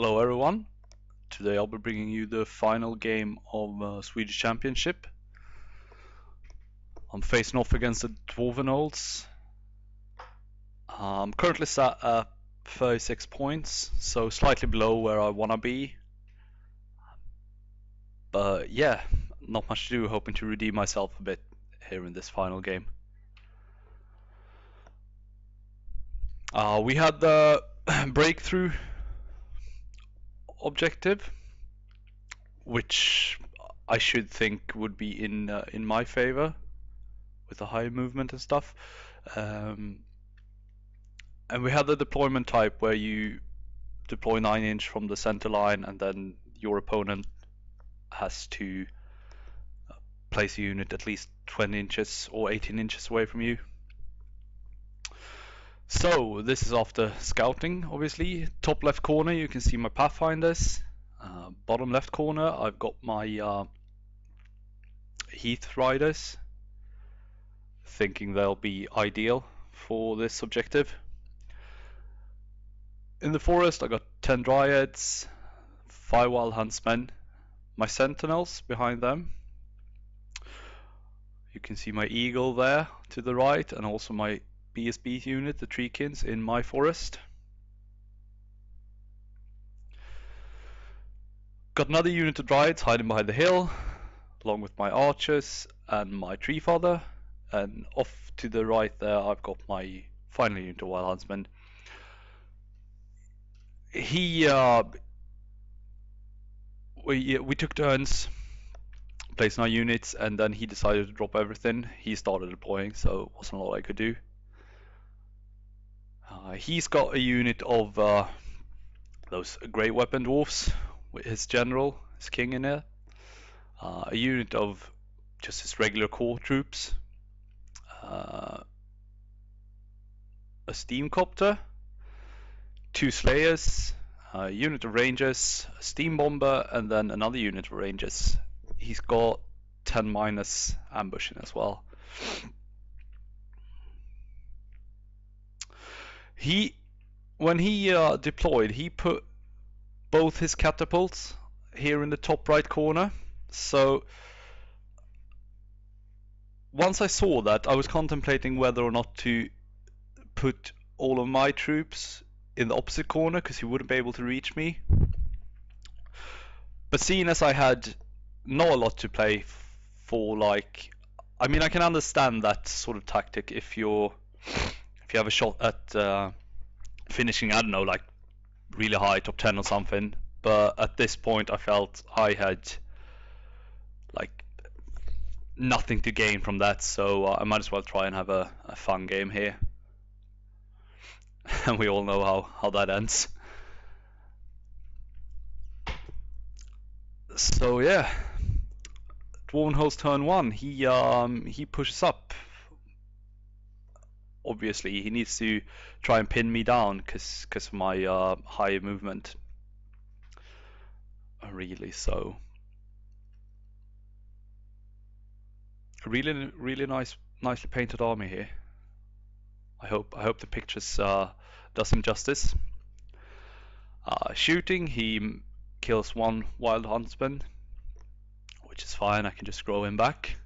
Hello everyone, today I'll be bringing you the final game of Swedish Championship. I'm facing off against the Dwarven Elves. I'm currently sat at 36 points, so slightly below where I wanna be. But yeah, not much to do, hoping to redeem myself a bit here in this final game. We had the breakthrough objective, which I should think would be in my favor with the high movement and stuff. And we had the deployment type where you deploy 9-inch from the center line, and then your opponent has to place a unit at least 20 inches or 18 inches away from you. So this is after scouting, obviously. Top left corner you can see my pathfinders. Bottom left corner I've got my Heath riders, thinking they'll be ideal for this objective. In the forest I got 10 dryads, 5 wild huntsmen, my sentinels behind them. You can see my eagle there to the right, and also my BSB unit, the treekins, in my forest. Got another unit of dryads hiding behind the hill, along with my archers and my tree father. And off to the right there I've got my final unit of wild huntsmen. We took turns placing our units, and then he decided to drop everything. He started deploying, so it wasn't a lot I could do. He's got a unit of those great weapon dwarfs with his general, his king in there. A unit of just his regular core troops. A steam copter, 2 slayers, a unit of rangers, a steam bomber, and then another unit of rangers. He's got 10 minus ambushing as well. When he deployed, he put both his catapults here in the top right corner. So once I saw that, I was contemplating whether or not to put all of my troops in the opposite corner, because he wouldn't be able to reach me. But seeing as I had not a lot to play for, like, I mean, I can understand that sort of tactic if you have a shot at finishing, I don't know, like really high, top 10 or something. But at this point I felt I had like nothing to gain from that, so I might as well try and have a fun game here. And we all know how that ends. So yeah, Dwarven host turn 1. He pushes up. Obviously he needs to try and pin me down because of my high movement. Really, so a really nicely painted army here. I hope the pictures does him justice. Shooting, he kills 1 wild huntsman, which is fine. I can just grow him back.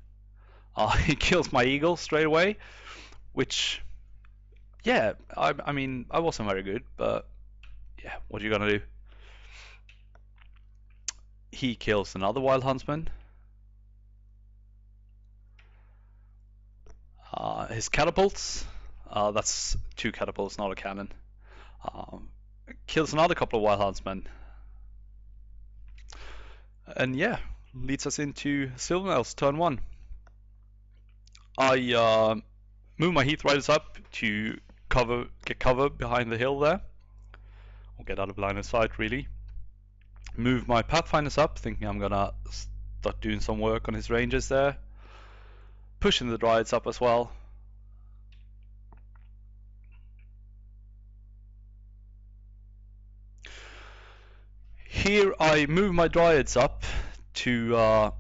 He kills my eagle straight away, which, yeah, I mean, I wasn't very good, but yeah, what are you gonna do? He kills another wild huntsman. His catapults, that's 2 catapults, not a cannon. Kills another couple of wild huntsmen. And yeah, leads us into Sylvan Elves turn 1. I move my Heath Riders up to get cover behind the hill there, or get out of line of sight really. Move my Pathfinders up, thinking I'm gonna start doing some work on his rangers there. Pushing the Dryads up as well. Here I move my Dryads up to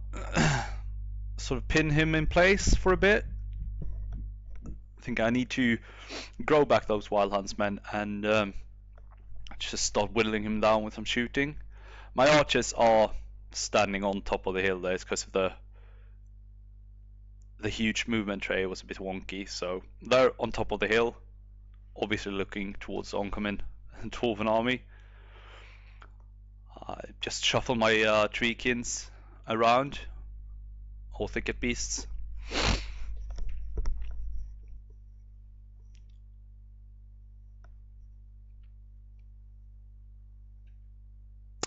sort of pin him in place for a bit. I think I need to grow back those wild huntsmen and Just start whittling him down with some shooting. My archers are standing on top of the hill there. It's because of the huge movement tray was a bit wonky, so they're on top of the hill, obviously looking towards the oncoming Dwarven army. Just shuffle my treekins around, all thicket beasts.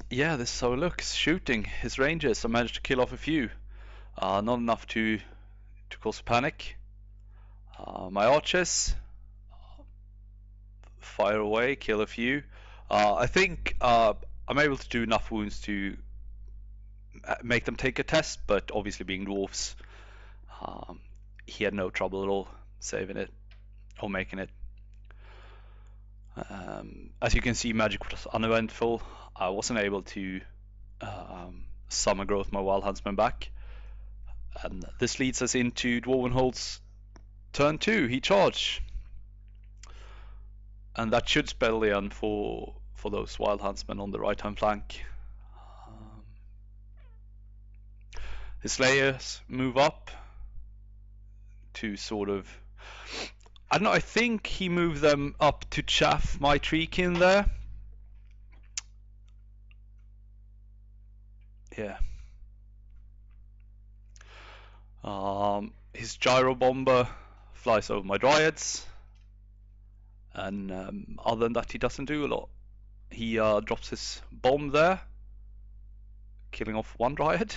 Yeah, this is how it looks. Shooting his rangers, I managed to kill off a few. Not enough to cause a panic. My archers fire away, kill a few. I think I'm able to do enough wounds to make them take a test, but obviously being dwarves, he had no trouble at all saving it or making it. As you can see, magic was uneventful. I wasn't able to summer growth my wild huntsman back, and this leads us into Dwarvenhold's turn 2. He charged, and that should spell the end for those wild huntsmen on the right hand flank. His slayers move up to sort of, I don't know, I think he moved them up to chaff my treekin there. Yeah. His gyro bomber flies over my dryads, and other than that he doesn't do a lot. He drops his bomb there, killing off one dryad.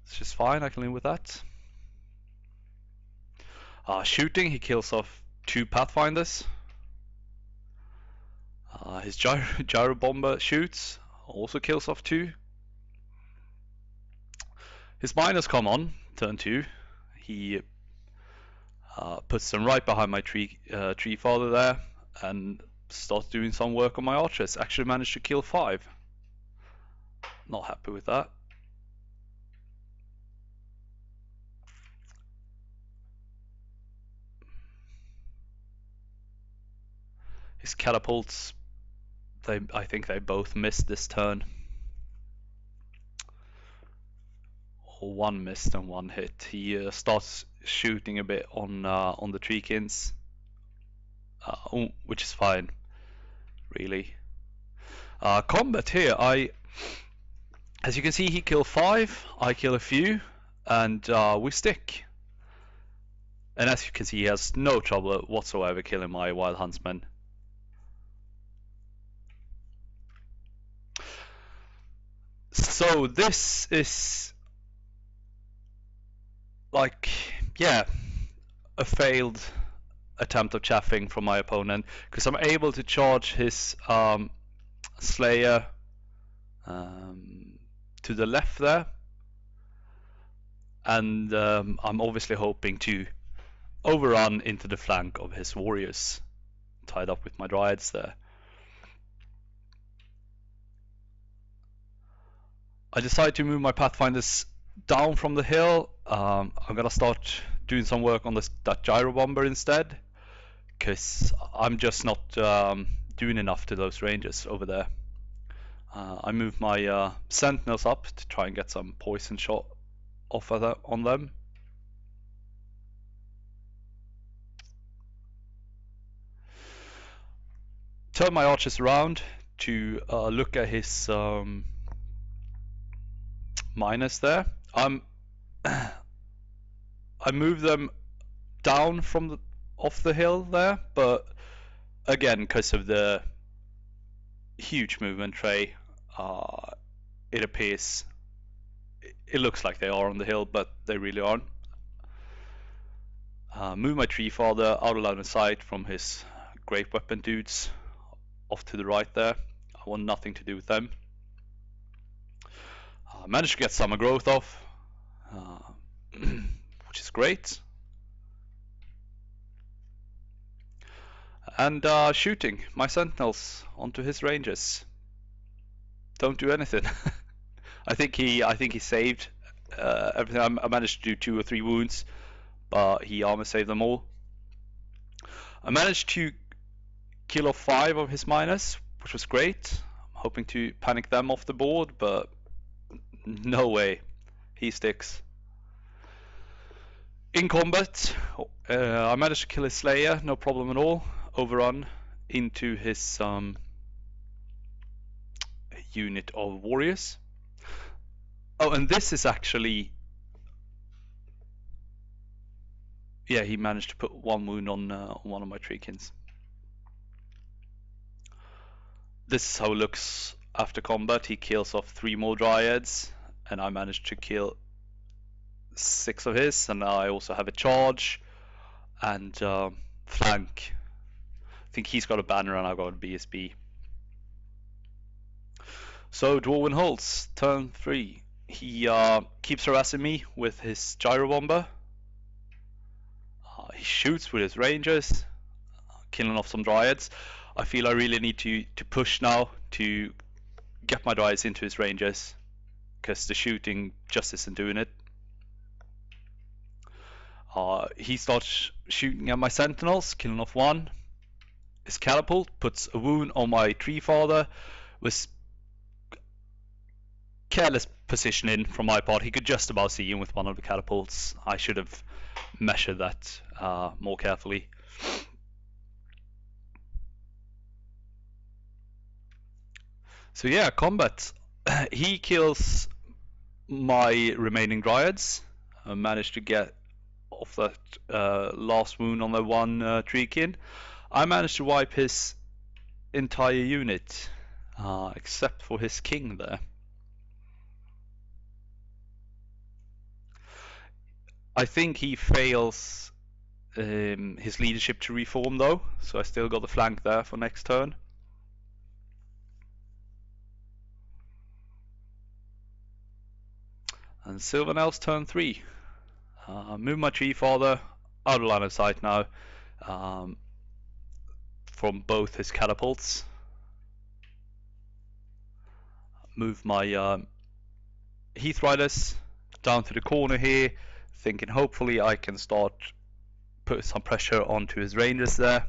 It's just fine, I can live with that. Shooting, he kills off 2 pathfinders. His gyro bomber shoots, also kills off 2. His miners come on, turn 2. He puts them right behind my tree father there, and starts doing some work on my archers. Actually managed to kill 5. Not happy with that. His catapults, I think they both missed this turn. Or one missed and one hit. He starts shooting a bit on the treekins, which is fine, really. Combat here, as you can see, he killed 5, I kill a few, and we stick. And as you can see, he has no trouble whatsoever killing my wild huntsman. So this is like, yeah, a failed attempt of chaffing from my opponent, because I'm able to charge his slayer to the left there, and I'm obviously hoping to overrun into the flank of his warriors, tied up with my dryads there. I decide to move my pathfinders down from the hill. I'm gonna start doing some work on that gyro bomber instead, because I'm just not doing enough to those rangers over there. I move my sentinels up to try and get some poison shot off on them. Turn my archers around to look at his miners there. I move them down from off the hill there, but again, because of the huge movement tray, it appears, it looks like they are on the hill, but they really aren't. Move my tree father out of line of sight from his great weapon dudes off to the right there. I want nothing to do with them. Managed to get summer growth off, which is great. And shooting my sentinels onto his rangers. Don't do anything. I think he saved everything. I managed to do 2 or 3 wounds, but he armor saved them all. I managed to kill off 5 of his miners, which was great. I'm hoping to panic them off the board, but no way. He sticks. In combat, I managed to kill his Slayer, no problem at all. Overrun into his unit of warriors. Oh, and this is actually... Yeah, he managed to put 1 wound on one of my treekins. This is how it looks after combat. He kills off 3 more dryads, and I managed to kill 6 of his, and I also have a charge and flank. I think he's got a banner and I've got a BSB. So Dwarven holds, turn 3. He keeps harassing me with his gyro bomber. He shoots with his rangers, killing off some dryads. I feel I really need to push now to get my dryads into his rangers, because the shooting just isn't doing it. He starts shooting at my sentinels, killing off 1. His catapult puts a wound on my tree father. Was careless positioning from my part. He could just about see him with one of the catapults. I should have measured that more carefully. So yeah, combat. He kills my remaining dryads. I managed to get off that last wound on the 1 treekin. I managed to wipe his entire unit, except for his king there. I think he fails his leadership to reform though, so I still got the flank there for next turn. And Sylvan Elves turn 3. Move my tree father out of line of sight now from both his catapults. Move my Heath Riders down to the corner here, thinking hopefully I can start put some pressure onto his rangers there.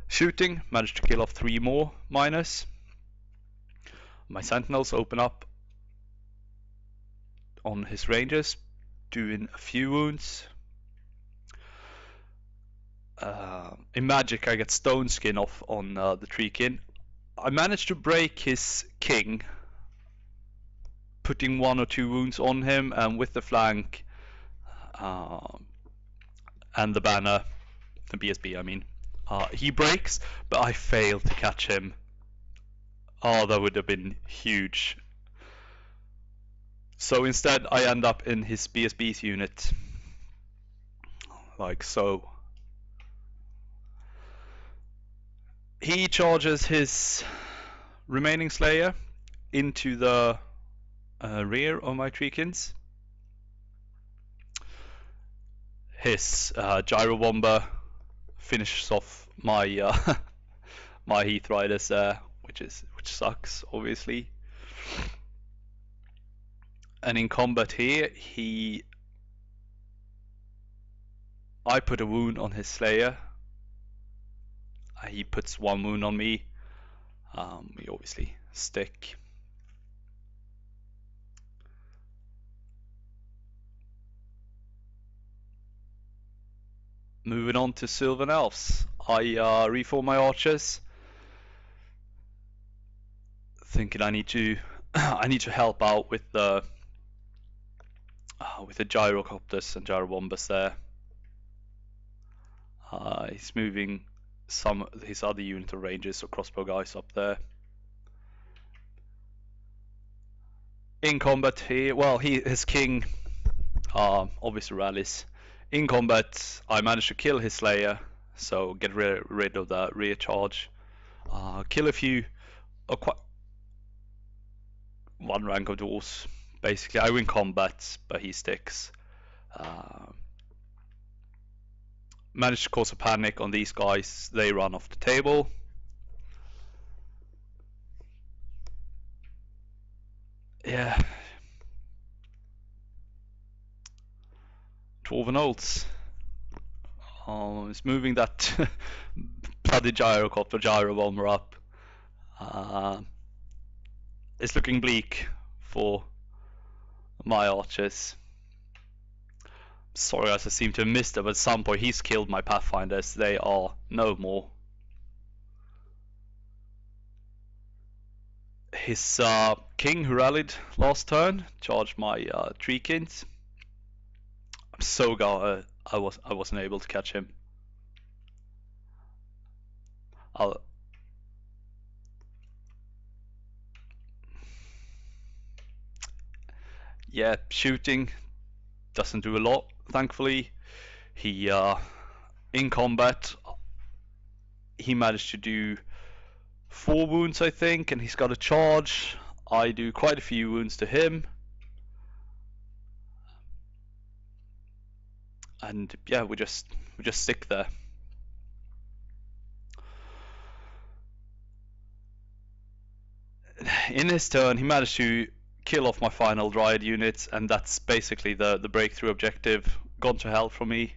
Shooting, managed to kill off 3 more miners. My sentinels open up on his rangers, doing a few wounds. In magic I get stone skin off on the treekin. I managed to break his king, putting 1 or 2 wounds on him, and with the flank and the banner, the BSB I mean, he breaks, but I failed to catch him. Oh, that would have been huge. So instead I end up in his BSB's unit, like so. He charges his remaining Slayer into the rear of my treekins. His gyro bomber finishes off my my Heath Riders there, which sucks obviously. And in combat here, I put a wound on his Slayer. He puts 1 wound on me. We obviously stick. Moving on to Sylvan Elves. I reform my archers, thinking I need to help out with the gyrocopters and gyrobombers there. He's moving some of his other unit of rangers or crossbow guys up there. In combat here, well, his king obviously rallies. In combat, I managed to kill his Slayer, so get rid of the rear charge. Kill a few, one rank of dwarves. Basically, I win combat, but he sticks. Managed to cause a panic on these guys. They run off the table. Yeah. Dwarven Elves. It's moving that bloody gyrocopter gyro bomber up. Uh, it's looking bleak for my archers. Sorry, guys, I seem to have missed it, but at some point he's killed my pathfinders. They are no more. His king, who rallied last turn, charged my treekins. I'm so glad I wasn't able to catch him. Yeah, shooting doesn't do a lot, thankfully. He in combat he managed to do 4 wounds, I think, and he's got a charge. I do quite a few wounds to him. And yeah, we just stick there. In his turn, he managed to kill off my final Dryad units, and that's basically the breakthrough objective. Gone to hell for me.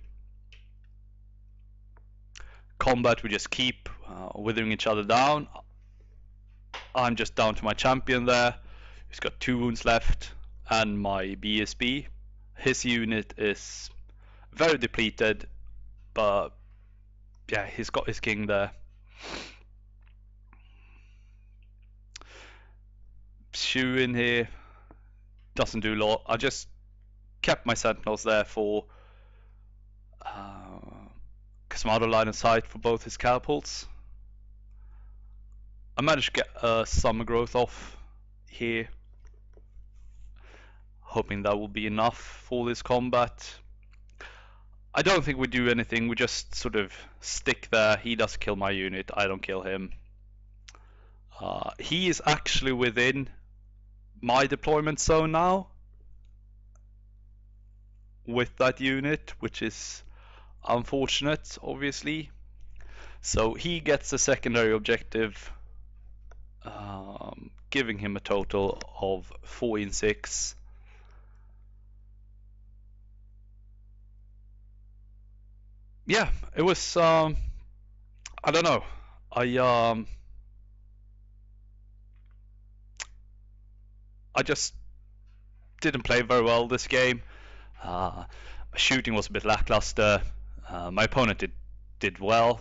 Combat, we just keep withering each other down. I'm just down to my champion there. He's got 2 wounds left, and my BSB. His unit is very depleted, but yeah, he's got his king there. Shoe in here doesn't do a lot. I just kept my sentinels there for because I'm out of line of sight for both his catapults. I managed to get summer growth off here, hoping that will be enough for this combat. I don't think we do anything, we just sort of stick there. He does kill my unit, I don't kill him. He is actually within my deployment zone now with that unit, which is unfortunate, obviously. So he gets a secondary objective, giving him a total of 4 in 6. Yeah, it was I don't know. I just didn't play very well this game. My shooting was a bit lackluster. My opponent did well.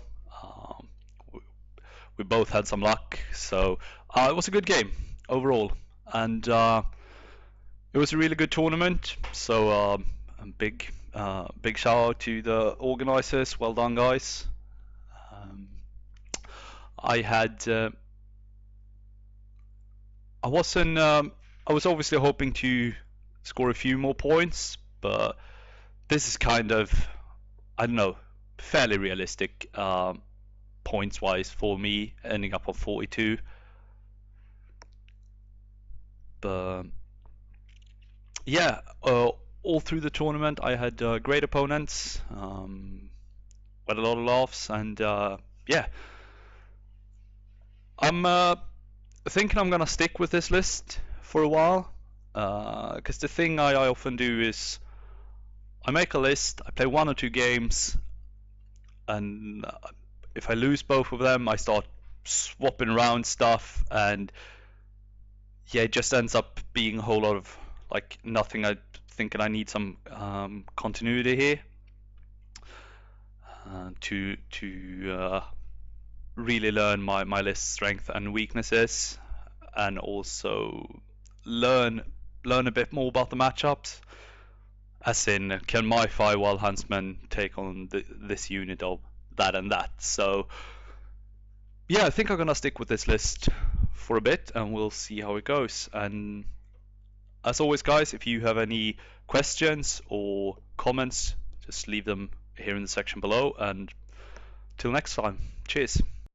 We both had some luck, so it was a good game overall, and it was a really good tournament. So a big shout out to the organizers. Well done, guys. I was obviously hoping to score a few more points, but this is kind of, I don't know, fairly realistic points wise for me, ending up on 42. But yeah, all through the tournament I had great opponents, had a lot of laughs, and yeah, I'm thinking I'm gonna stick with this list for a while, because the thing I often do is I make a list, I play 1 or 2 games, and if I lose both of them, I start swapping around stuff, and yeah, it just ends up being a whole lot of like nothing. I thinking I need some continuity here to really learn my list strength and weaknesses, and also learn a bit more about the matchups. As in, can my Firewall Huntsman take on this unit of that and that? So yeah, I think I'm gonna stick with this list for a bit, and we'll see how it goes. And as always, guys, if you have any questions or comments, just leave them here in the section below. And till next time, cheers.